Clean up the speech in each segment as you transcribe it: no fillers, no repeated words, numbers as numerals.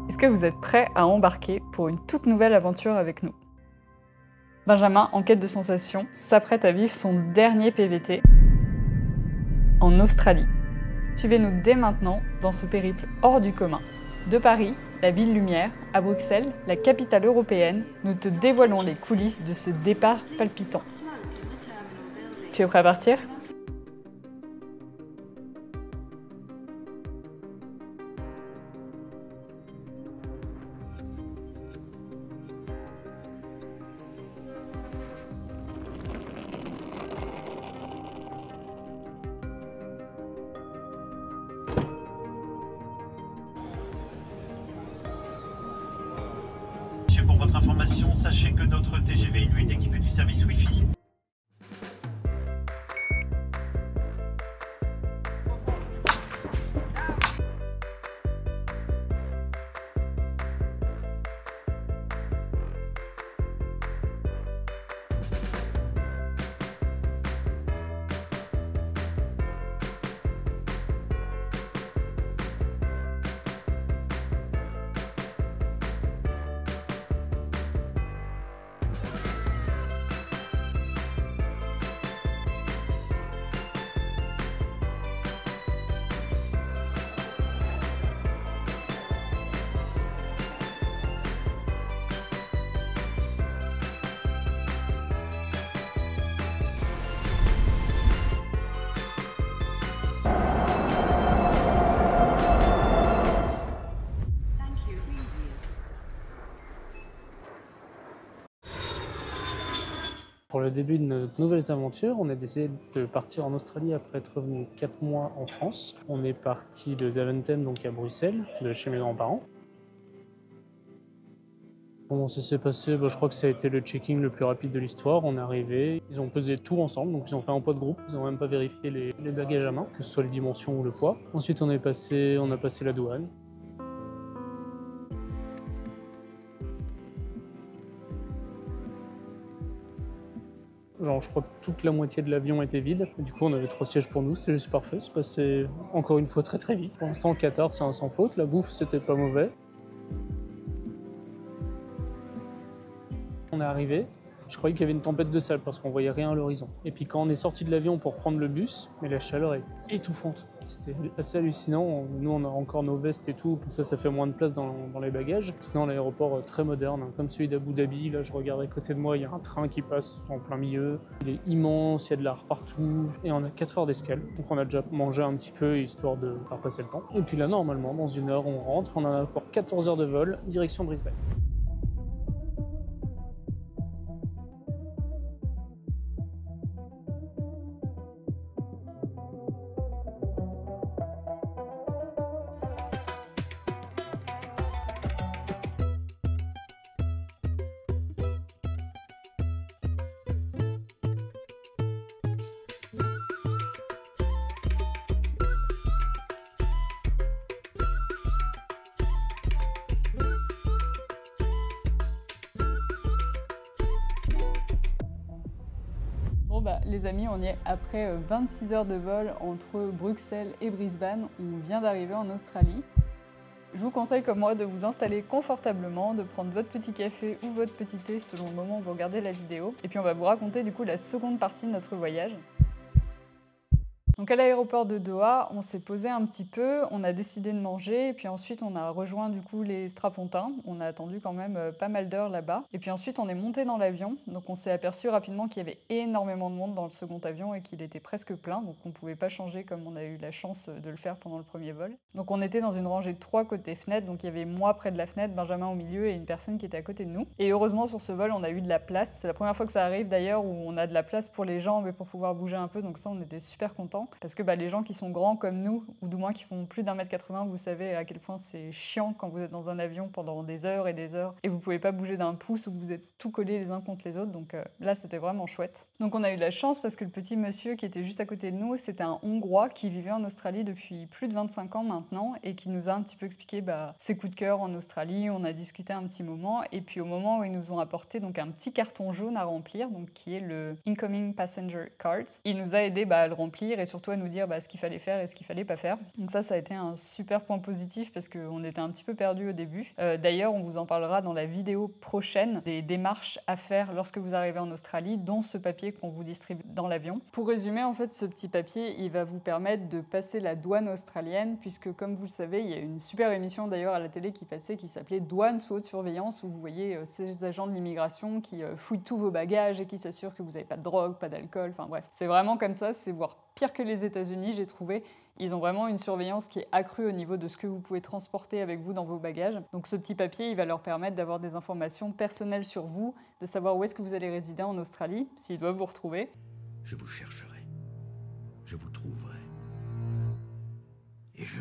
Est-ce que vous êtes prêts à embarquer pour une toute nouvelle aventure avec nous? Benjamin, en quête de sensations, s'apprête à vivre son dernier PVT en Australie. Suivez-nous dès maintenant dans ce périple hors du commun. De Paris, la ville lumière, à Bruxelles, la capitale européenne, nous te dévoilons les coulisses de ce départ palpitant. Tu es prêt à partir? Pour votre information, sachez que notre TGV lui est équipé du service Wi-Fi. Pour le début de notre nouvelles aventures, on a décidé de partir en Australie après être revenu 4 mois en France. On est parti de Zaventem, donc à Bruxelles, de chez mes grands-parents. Comment ça s'est passé? Je crois que ça a été le checking le plus rapide de l'histoire. On est arrivé, ils ont pesé tout ensemble, donc ils ont fait un poids de groupe. Ils n'ont même pas vérifié les bagages à main, que ce soit les dimensions ou le poids. Ensuite, on a passé la douane. Je crois que toute la moitié de l'avion était vide. Du coup, on avait 3 sièges pour nous, c'était juste parfait. C'est passé encore une fois très très vite. Pour l'instant, Qatar, c'est un sans faute. La bouffe, c'était pas mauvais. On est arrivé. Je croyais qu'il y avait une tempête de sable parce qu'on voyait rien à l'horizon. Et puis quand on est sorti de l'avion pour prendre le bus, mais la chaleur était étouffante. C'était assez hallucinant. Nous, on a encore nos vestes et tout, comme ça fait moins de place dans les bagages. Sinon, l'aéroport très moderne, comme celui d'Abu Dhabi. Là, je regarde à côté de moi, il y a un train qui passe en plein milieu. Il est immense, il y a de l'art partout. Et on a 4 heures d'escale. Donc on a déjà mangé un petit peu, histoire de faire passer le temps. Et puis là, normalement, dans 1 heure, on rentre. On en a pour 14 heures de vol, direction Brisbane. Les amis, on y est après 26 heures de vol entre Bruxelles et Brisbane. On vient d'arriver en Australie. Je vous conseille comme moi de vous installer confortablement, de prendre votre petit café ou votre petit thé selon le moment où vous regardez la vidéo. Et puis on va vous raconter du coup la seconde partie de notre voyage. Donc à l'aéroport de Doha, on s'est posé un petit peu, on a décidé de manger, et puis ensuite on a rejoint du coup les strapontins. On a attendu quand même pas mal d'heures là-bas. Et puis ensuite on est monté dans l'avion, donc on s'est aperçu rapidement qu'il y avait énormément de monde dans le second avion et qu'il était presque plein, donc on ne pouvait pas changer comme on a eu la chance de le faire pendant le premier vol. Donc on était dans une rangée de 3 côté fenêtre, donc il y avait moi près de la fenêtre, Benjamin au milieu et une personne qui était à côté de nous. Et heureusement sur ce vol on a eu de la place. C'est la première fois que ça arrive d'ailleurs où on a de la place pour les jambes et pour pouvoir bouger un peu, donc ça on était super contents. Parce que les gens qui sont grands comme nous, ou du moins qui font plus d'1,80 m, vous savez à quel point c'est chiant quand vous êtes dans un avion pendant des heures et vous pouvez pas bouger d'un pouce ou que vous êtes tout collés les uns contre les autres. Donc là, c'était vraiment chouette. Donc on a eu de la chance parce que le petit monsieur qui était juste à côté de nous, c'était un Hongrois qui vivait en Australie depuis plus de 25 ans maintenant et qui nous a un petit peu expliqué ses coups de cœur en Australie. On a discuté un petit moment et puis au moment où ils nous ont apporté donc un petit carton jaune à remplir, donc qui est le Incoming Passenger Card, il nous a aidé à le remplir et surtout surtout à nous dire ce qu'il fallait faire et ce qu'il fallait pas faire. Donc ça a été un super point positif parce qu'on était un petit peu perdus au début. D'ailleurs, on vous en parlera dans la vidéo prochaine des démarches à faire lorsque vous arrivez en Australie, dont ce papier qu'on vous distribue dans l'avion. Pour résumer, en fait, ce petit papier, il va vous permettre de passer la douane australienne, puisque comme vous le savez, il y a une super émission d'ailleurs à la télé qui passait qui s'appelait Douane sous haute surveillance, où vous voyez ces agents de l'immigration qui fouillent tous vos bagages et qui s'assurent que vous n'avez pas de drogue, pas d'alcool, enfin bref. C'est vraiment comme ça, c'est voire pire que les États-Unis, j'ai trouvé. Ils ont vraiment une surveillance qui est accrue au niveau de ce que vous pouvez transporter avec vous dans vos bagages. Donc ce petit papier, il va leur permettre d'avoir des informations personnelles sur vous, de savoir où est-ce que vous allez résider en Australie, s'ils doivent vous retrouver. Je vous chercherai. Je vous trouverai.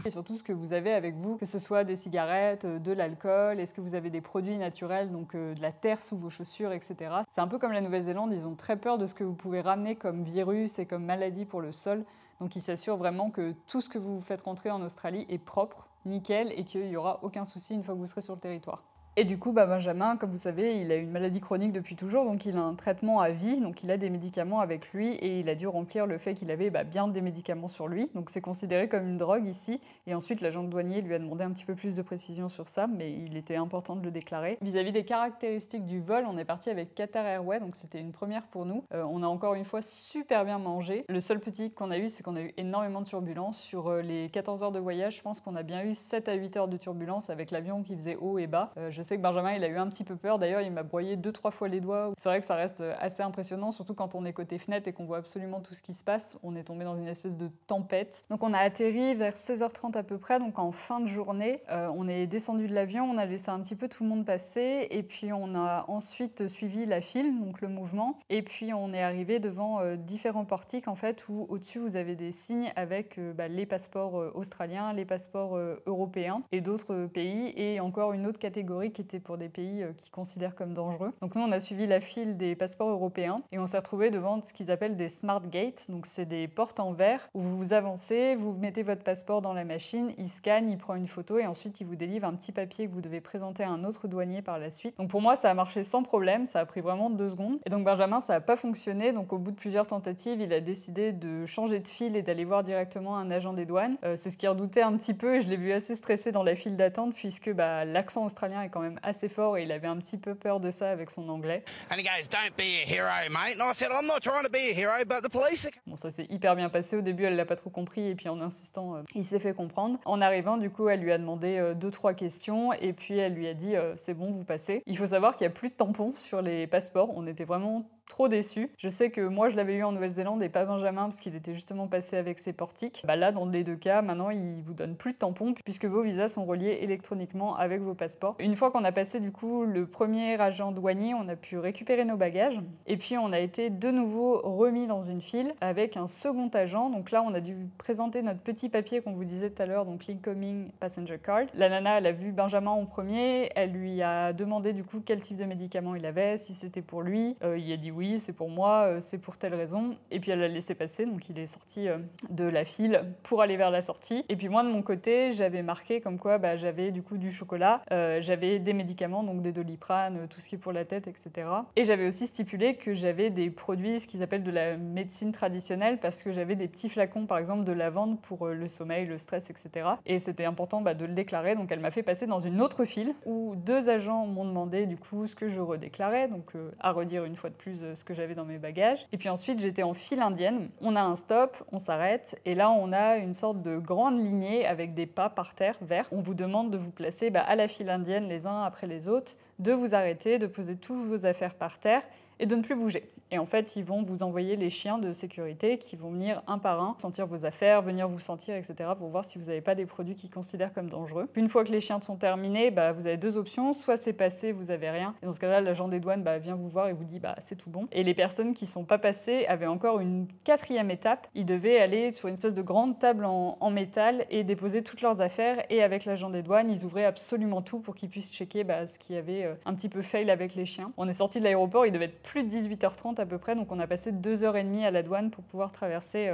Et surtout ce que vous avez avec vous, que ce soit des cigarettes, de l'alcool, est-ce que vous avez des produits naturels, donc de la terre sous vos chaussures, etc. C'est un peu comme la Nouvelle-Zélande, ils ont très peur de ce que vous pouvez ramener comme virus et comme maladie pour le sol. Donc ils s'assurent vraiment que tout ce que vous faites rentrer en Australie est propre, nickel, et qu'il n'y aura aucun souci une fois que vous serez sur le territoire. Et du coup, Benjamin, comme vous savez, il a une maladie chronique depuis toujours, donc il a un traitement à vie, donc il a des médicaments avec lui, et il a dû remplir le fait qu'il avait bien des médicaments sur lui, donc c'est considéré comme une drogue ici, et ensuite l'agent douanier lui a demandé un petit peu plus de précision sur ça, mais il était important de le déclarer. Vis-à-vis des caractéristiques du vol, on est parti avec Qatar Airways, donc c'était une première pour nous. On a encore une fois super bien mangé. Le seul petit qu'on a eu, c'est qu'on a eu énormément de turbulences. Sur les 14 heures de voyage, je pense qu'on a bien eu 7 à 8 heures de turbulences avec l'avion qui faisait haut et bas. Je sais que Benjamin, il a eu un petit peu peur. D'ailleurs, il m'a broyé 2-3 fois les doigts. C'est vrai que ça reste assez impressionnant, surtout quand on est côté fenêtre et qu'on voit absolument tout ce qui se passe. On est tombé dans une espèce de tempête. Donc on a atterri vers 16h30 à peu près, donc en fin de journée. On est descendu de l'avion, on a laissé un petit peu tout le monde passer, et puis on a ensuite suivi la file, donc le mouvement, et puis on est arrivé devant différents portiques, en fait, où au-dessus vous avez des signes avec les passeports australiens, les passeports européens et d'autres pays, et encore une autre catégorie qui était pour des pays qui considèrent comme dangereux. Donc nous, on a suivi la file des passeports européens et on s'est retrouvé devant ce qu'ils appellent des smart gates. Donc c'est des portes en verre où vous avancez, vous mettez votre passeport dans la machine, il scanne, il prend une photo et ensuite il vous délivre un petit papier que vous devez présenter à un autre douanier par la suite. Donc pour moi, ça a marché sans problème, ça a pris vraiment 2 secondes. Et donc Benjamin, ça n'a pas fonctionné. Donc au bout de plusieurs tentatives, il a décidé de changer de file et d'aller voir directement un agent des douanes. C'est ce qu'il redoutait un petit peu et je l'ai vu assez stressé dans la file d'attente puisque l'accent australien est quand même assez fort et il avait un petit peu peur de ça avec son anglais. And he goes, "Don't be a hero, mate." And I said, "I'm not trying to be a hero, but the police are..." Bon, ça s'est hyper bien passé. Au début, elle l'a pas trop compris et puis en insistant, il s'est fait comprendre. En arrivant, du coup, elle lui a demandé 2-3 questions et puis elle lui a dit c'est bon, vous passez. Il faut savoir qu'il n'y a plus de tampons sur les passeports. On était vraiment trop déçus. Je sais que moi, je l'avais eu en Nouvelle-Zélande et pas Benjamin parce qu'il était justement passé avec ses portiques. Là, dans les 2 cas, maintenant, il vous donne plus de tampons puisque vos visas sont reliés électroniquement avec vos passeports. Une fois qu'on a passé, du coup, le premier agent douanier, on a pu récupérer nos bagages et puis on a été de nouveau remis dans une file avec un second agent. Donc là, on a dû présenter notre petit papier qu'on vous disait tout à l'heure, donc l'Incoming Passenger Card. La nana, elle a vu Benjamin en premier. Elle lui a demandé du coup quel type de médicament il avait, si c'était pour lui. Il a dit oui, c'est pour moi, c'est pour telle raison. Et puis elle l'a laissé passer, donc il est sorti de la file pour aller vers la sortie. Et puis moi, de mon côté, j'avais marqué comme quoi j'avais du coup du chocolat, j'avais des médicaments, donc des Doliprane, tout ce qui est pour la tête, etc. Et j'avais aussi stipulé que j'avais des produits, ce qu'ils appellent de la médecine traditionnelle, parce que j'avais des petits flacons, par exemple, de lavande pour le sommeil, le stress, etc. Et c'était important de le déclarer, donc elle m'a fait passer dans une autre file où 2 agents m'ont demandé du coup ce que je redéclarais, donc à redire une fois de plus ce que j'avais dans mes bagages. Et puis ensuite, j'étais en file indienne. On a un stop, on s'arrête, et là, on a une sorte de grande lignée avec des pas par terre verts. On vous demande de vous placer à la file indienne les uns après les autres, de vous arrêter, de poser toutes vos affaires par terre et de ne plus bouger. Et en fait, ils vont vous envoyer les chiens de sécurité qui vont venir un par un, sentir vos affaires, venir vous sentir, etc. pour voir si vous n'avez pas des produits qu'ils considèrent comme dangereux. Une fois que les chiens sont terminés, vous avez 2 options. Soit c'est passé, vous avez rien. Et dans ce cas-là, l'agent des douanes vient vous voir et vous dit c'est tout bon. Et les personnes qui sont pas passées avaient encore une 4e étape. Ils devaient aller sur une espèce de grande table en métal et déposer toutes leurs affaires. Et avec l'agent des douanes, ils ouvraient absolument tout pour qu'ils puissent checker ce qui avait un petit peu fail avec les chiens. On est sorti de l'aéroport, il devait être plus de 18h30 à peu près, donc on a passé 2h30 à la douane pour pouvoir traverser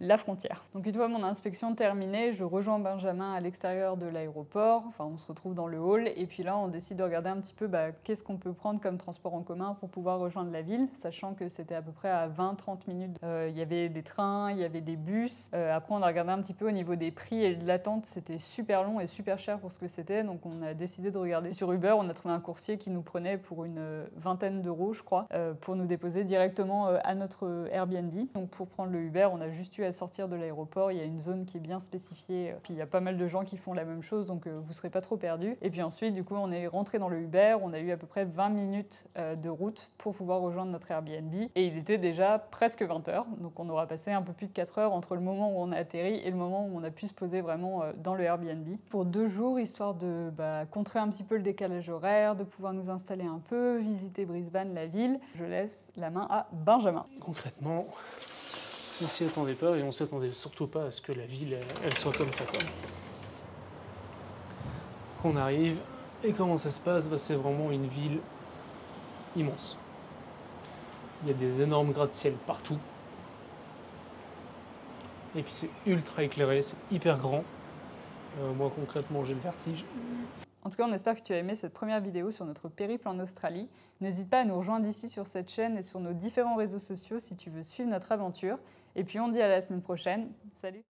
la frontière. Donc une fois mon inspection terminée, je rejoins Benjamin à l'extérieur de l'aéroport, enfin on se retrouve dans le hall, et puis là on décide de regarder un petit peu qu'est-ce qu'on peut prendre comme transport en commun pour pouvoir rejoindre la ville, sachant que c'était à peu près à 20-30 minutes. Il y avait des trains, il y avait des bus. Après on a regardé un petit peu au niveau des prix et de l'attente, c'était super long et super cher pour ce que c'était, donc on a décidé de regarder sur Uber. On a trouvé un coursier qui nous prenait pour une vingtaine d'euros, je crois, pour nous déposer directement à notre Airbnb. Donc pour prendre le Uber, on a juste eu à sortir de l'aéroport. Il y a une zone qui est bien spécifiée. Puis il y a pas mal de gens qui font la même chose, donc vous ne serez pas trop perdus. Et puis ensuite, du coup, on est rentré dans le Uber. On a eu à peu près 20 minutes de route pour pouvoir rejoindre notre Airbnb. Et il était déjà presque 20 heures. Donc on aura passé un peu plus de 4 heures entre le moment où on a atterri et le moment où on a pu se poser vraiment dans le Airbnb. Pour 2 jours, histoire de contrer un petit peu le décalage horaire, de pouvoir nous installer un peu, visiter Brisbane, la ville. Je laisse la main à Benjamin. Concrètement, on s'y attendait pas et on s'attendait surtout pas à ce que la ville elle soit comme ça, quoi. On arrive et comment ça se passe? C'est vraiment une ville immense. Il y a des énormes gratte-ciel partout. Et puis c'est ultra éclairé, c'est hyper grand. Moi concrètement j'ai le vertige. En tout cas, on espère que tu as aimé cette première vidéo sur notre périple en Australie. N'hésite pas à nous rejoindre ici sur cette chaîne et sur nos différents réseaux sociaux si tu veux suivre notre aventure. Et puis on dit à la semaine prochaine. Salut!